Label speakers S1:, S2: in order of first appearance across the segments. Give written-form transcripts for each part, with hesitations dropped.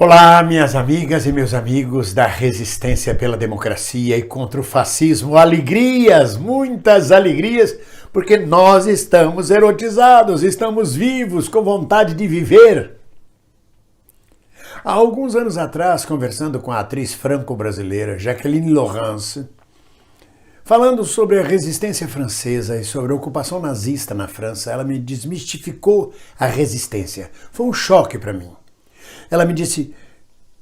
S1: Olá, minhas amigas e meus amigos da resistência pela democracia e contra o fascismo. Alegrias, muitas alegrias, porque nós estamos erotizados, estamos vivos, com vontade de viver. Há alguns anos atrás, conversando com a atriz franco-brasileira Jacqueline Laurence, falando sobre a resistência francesa e sobre a ocupação nazista na França, ela me desmistificou a resistência. Foi um choque para mim. Ela me disse: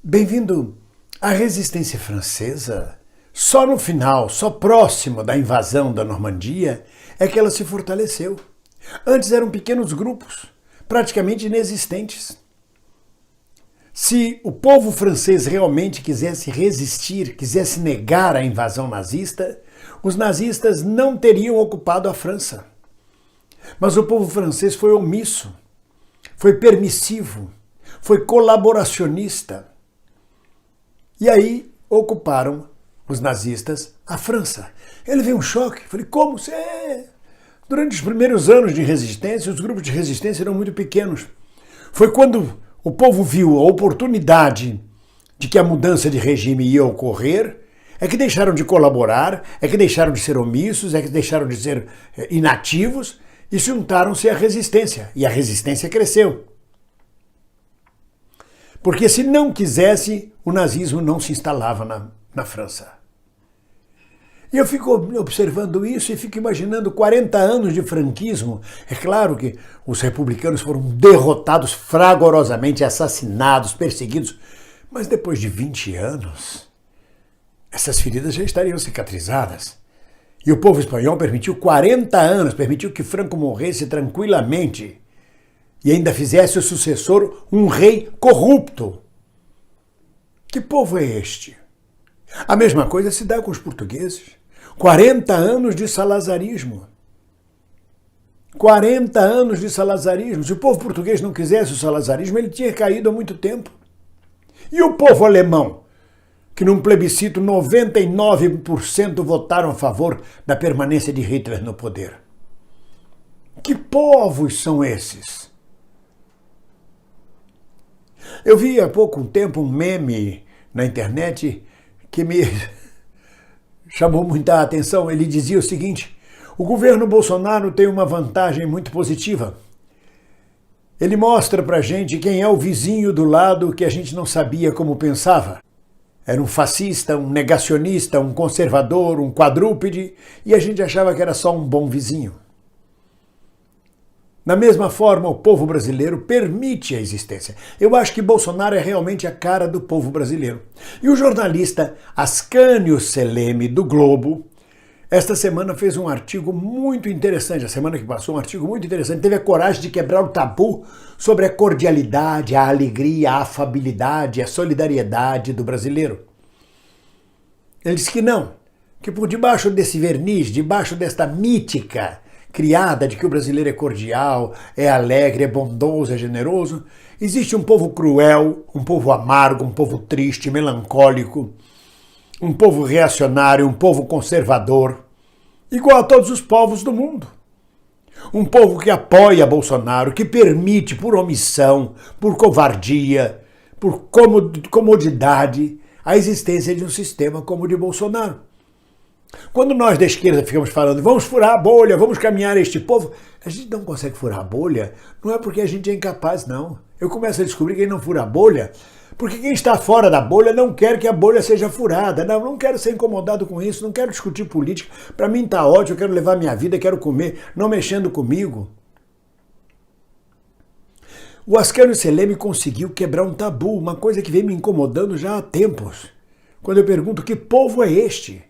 S1: bem-vindo à resistência francesa. Só no final, só próximo da invasão da Normandia, é que ela se fortaleceu. Antes eram pequenos grupos, praticamente inexistentes. Se o povo francês realmente quisesse resistir, quisesse negar a invasão nazista, os nazistas não teriam ocupado a França. Mas o povo francês foi omisso, foi permissivo, foi colaboracionista. E aí ocuparam os nazistas a França. Ele veio um choque. Falei, como? Durante os primeiros anos de resistência, os grupos de resistência eram muito pequenos. Foi quando o povo viu a oportunidade de que a mudança de regime ia ocorrer, é que deixaram de colaborar, é que deixaram de ser omissos, é que deixaram de ser inativos e juntaram-se à resistência. E a resistência cresceu. Porque se não quisesse, o nazismo não se instalava na França. E eu fico observando isso e fico imaginando 40 anos de franquismo. É claro que os republicanos foram derrotados fragorosamente, assassinados, perseguidos. Mas depois de 20 anos, essas feridas já estariam cicatrizadas. E o povo espanhol permitiu 40 anos, permitiu que Franco morresse tranquilamente. E ainda fizesse o sucessor um rei corrupto. Que povo é este? A mesma coisa se dá com os portugueses. 40 anos de salazarismo. 40 anos de salazarismo. Se o povo português não quisesse o salazarismo, ele tinha caído há muito tempo. E o povo alemão, que num plebiscito 99% votaram a favor da permanência de Hitler no poder. Que povos são esses? Eu vi há pouco tempo um meme na internet que me chamou muita atenção. Ele dizia o seguinte: o governo Bolsonaro tem uma vantagem muito positiva. Ele mostra pra gente quem é o vizinho do lado que a gente não sabia como pensava. Era um fascista, um negacionista, um conservador, um quadrúpede, e a gente achava que era só um bom vizinho. Da mesma forma, o povo brasileiro permite a existência. Eu acho que Bolsonaro é realmente a cara do povo brasileiro. E o jornalista Ascânio Seleme, do Globo, esta semana fez um artigo muito interessante, a semana que passou, um artigo muito interessante, teve a coragem de quebrar o tabu sobre a cordialidade, a alegria, a afabilidade, a solidariedade do brasileiro. Ele disse que não, que por debaixo desse verniz, debaixo desta mítica criada de que o brasileiro é cordial, é alegre, é bondoso, é generoso, existe um povo cruel, um povo amargo, um povo triste, melancólico, um povo reacionário, um povo conservador, igual a todos os povos do mundo. Um povo que apoia Bolsonaro, que permite por omissão, por covardia, por comodidade, a existência de um sistema como o de Bolsonaro. Quando nós da esquerda ficamos falando, vamos furar a bolha, vamos caminhar este povo, a gente não consegue furar a bolha, não é porque a gente é incapaz, não. Eu começo a descobrir que quem não fura a bolha, porque quem está fora da bolha não quer que a bolha seja furada. Não quero ser incomodado com isso, não quero discutir política. Para mim está ótimo, eu quero levar minha vida, quero comer, não mexendo comigo. O Ascânio Seleme conseguiu quebrar um tabu, uma coisa que vem me incomodando já há tempos. Quando eu pergunto que povo é este?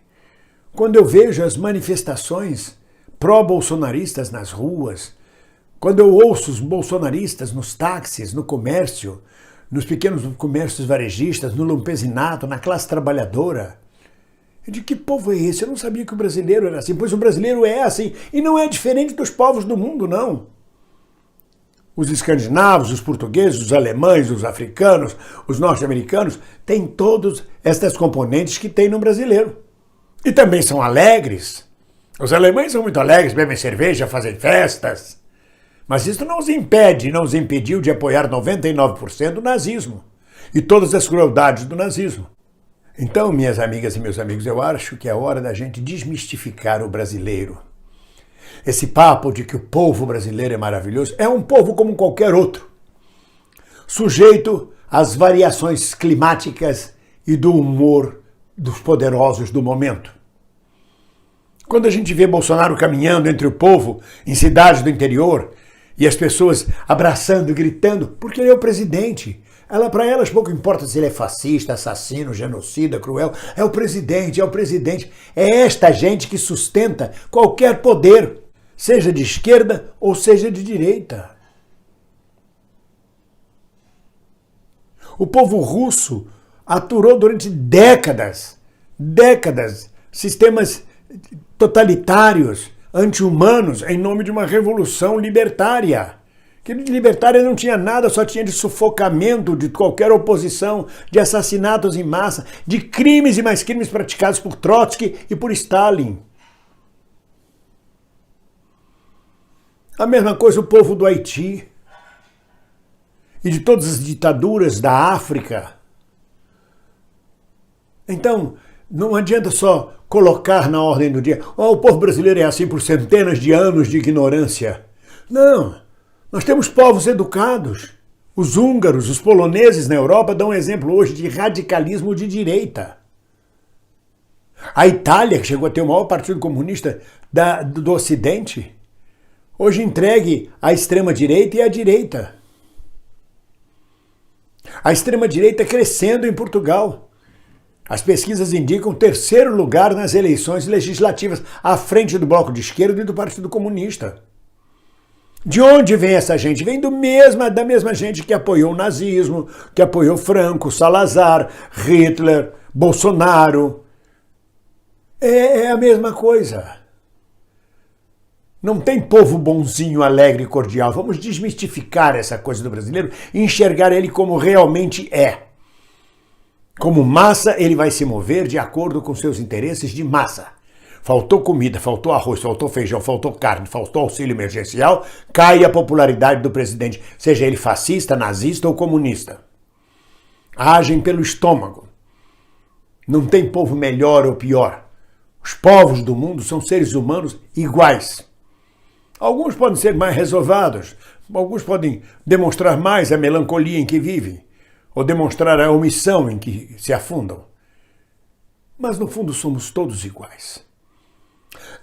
S1: Quando eu vejo as manifestações pró-bolsonaristas nas ruas, quando eu ouço os bolsonaristas nos táxis, no comércio, nos pequenos comércios varejistas, no lumpesinato, na classe trabalhadora, eu digo, que povo é esse? Eu não sabia que o brasileiro era assim, pois o brasileiro é assim, e não é diferente dos povos do mundo, não. Os escandinavos, os portugueses, os alemães, os africanos, os norte-americanos, têm todas estas componentes que tem no brasileiro. E também são alegres. Os alemães são muito alegres, bebem cerveja, fazem festas. Mas isso não os impede, não os impediu de apoiar 99% do nazismo. e todas as crueldades do nazismo. Então, minhas amigas e meus amigos, eu acho que é hora da gente desmistificar o brasileiro. Esse papo de que o povo brasileiro é maravilhoso é um povo como qualquer outro, sujeito às variações climáticas e do humor dos poderosos do momento. Quando a gente vê Bolsonaro caminhando entre o povo em cidades do interior e as pessoas abraçando, gritando, porque ele é o presidente. Para elas pouco importa se ele é fascista, assassino, genocida, cruel. É o presidente, é o presidente. É esta gente que sustenta qualquer poder, seja de esquerda ou seja de direita. O povo russo aturou durante décadas, sistemas totalitários, anti-humanos, em nome de uma revolução libertária. Que de libertária não tinha nada, só tinha de sufocamento de qualquer oposição, de assassinatos em massa, de crimes e mais crimes praticados por Trotsky e por Stalin. A mesma coisa o povo do Haiti e de todas as ditaduras da África. Então, não adianta só colocar na ordem do dia, o povo brasileiro é assim por centenas de anos de ignorância. Não, nós temos povos educados. Os húngaros, os poloneses na Europa dão um exemplo hoje de radicalismo de direita. A Itália, que chegou a ter o maior partido comunista do Ocidente, hoje entregue à extrema-direita e à direita. A extrema-direita crescendo em Portugal. As pesquisas indicam terceiro lugar nas eleições legislativas, à frente do Bloco de Esquerda e do Partido Comunista. De onde vem essa gente? Vem da mesma gente que apoiou o nazismo, que apoiou Franco, Salazar, Hitler, Bolsonaro. É a mesma coisa. Não tem povo bonzinho, alegre e cordial. Vamos desmistificar essa coisa do brasileiro e enxergar ele como realmente é. Como massa, ele vai se mover de acordo com seus interesses de massa. Faltou comida, faltou arroz, faltou feijão, faltou carne, faltou auxílio emergencial, cai a popularidade do presidente, seja ele fascista, nazista ou comunista. Agem pelo estômago. Não tem povo melhor ou pior. Os povos do mundo são seres humanos iguais. Alguns podem ser mais reservados, alguns podem demonstrar mais a melancolia em que vivem, ou demonstrar a omissão em que se afundam. Mas no fundo somos todos iguais.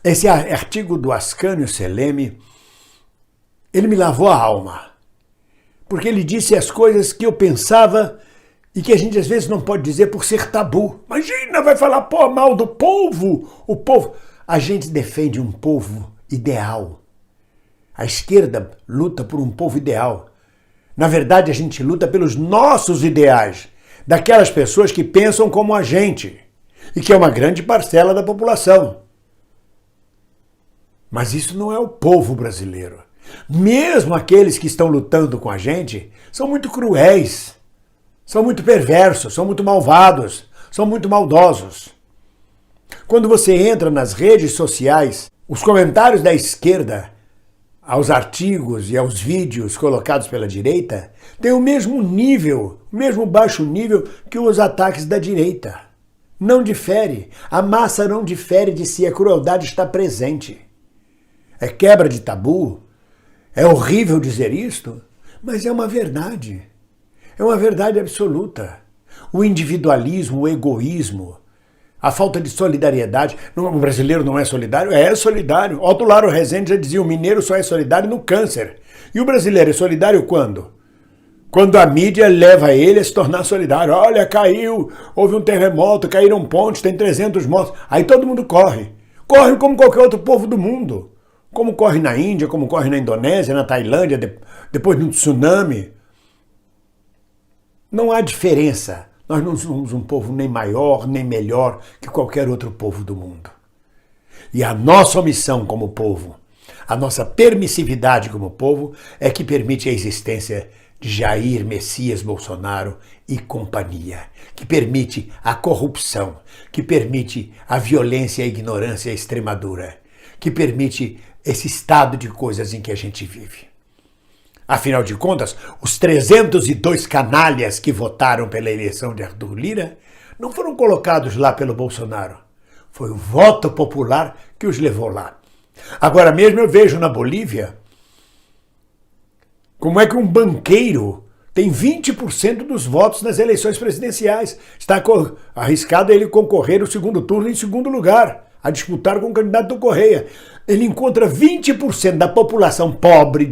S1: Esse artigo do Ascânio Seleme, ele me lavou a alma, porque ele disse as coisas que eu pensava e que a gente às vezes não pode dizer por ser tabu. Imagina, vai falar mal do povo, o povo. A gente defende um povo ideal. A esquerda luta por um povo ideal. Na verdade, a gente luta pelos nossos ideais, daquelas pessoas que pensam como a gente, e que é uma grande parcela da população. Mas isso não é o povo brasileiro. Mesmo aqueles que estão lutando com a gente são muito cruéis, são muito perversos, são muito malvados, são muito maldosos. Quando você entra nas redes sociais, os comentários da esquerda aos artigos e aos vídeos colocados pela direita têm o mesmo nível, o mesmo baixo nível que os ataques da direita. Não difere. A massa não difere de si, a crueldade está presente. É quebra de tabu? É horrível dizer isto, mas é uma verdade. É uma verdade absoluta. O individualismo, o egoísmo, a falta de solidariedade. O brasileiro não é solidário? É solidário. Otto Laro Rezende já dizia, o mineiro só é solidário no câncer. E o brasileiro é solidário quando? Quando a mídia leva ele a se tornar solidário. Olha, caiu, houve um terremoto, caíram pontes, tem 300 mortos. Aí todo mundo corre. Corre como qualquer outro povo do mundo. Como corre na Índia, como corre na Indonésia, na Tailândia, depois de um tsunami. Não há diferença. Nós não somos um povo nem maior, nem melhor que qualquer outro povo do mundo. E a nossa omissão como povo, a nossa permissividade como povo, é que permite a existência de Jair Messias Bolsonaro e companhia, que permite a corrupção, que permite a violência, a ignorância e a extremadura, que permite esse estado de coisas em que a gente vive. Afinal de contas, os 302 canalhas que votaram pela eleição de Arthur Lira não foram colocados lá pelo Bolsonaro. Foi o voto popular que os levou lá. Agora mesmo eu vejo na Bolívia como é que um banqueiro tem 20% dos votos nas eleições presidenciais. Está arriscado ele concorrer no segundo turno em segundo lugar, a disputar com o candidato do Correia. Ele encontra 20% da população pobre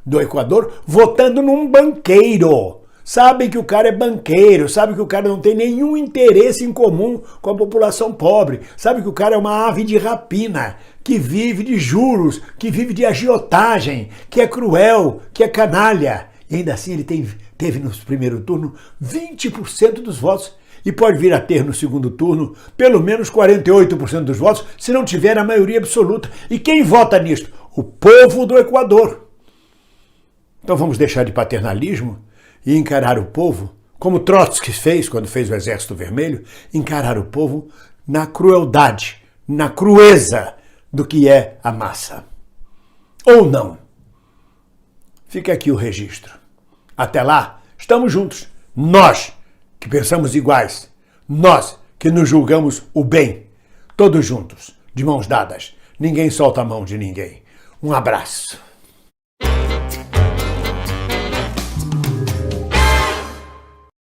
S1: do Equador votando num banqueiro. Sabem que o cara é banqueiro, sabem que o cara não tem nenhum interesse em comum com a população pobre, sabem que o cara é uma ave de rapina, que vive de juros, que vive de agiotagem, que é cruel, que é canalha. E ainda assim ele teve no primeiro turno 20% dos votos e pode vir a ter no segundo turno pelo menos 48% dos votos, se não tiver a maioria absoluta. E quem vota nisto? O povo do Equador. Então vamos deixar de paternalismo e encarar o povo, como Trotsky fez quando fez o Exército Vermelho, encarar o povo na crueldade, na crueza do que é a massa. Ou não. Fica aqui o registro. Até lá, estamos juntos. Nós que pensamos iguais. Nós que nos julgamos o bem. Todos juntos, de mãos dadas. Ninguém solta a mão de ninguém. Um abraço.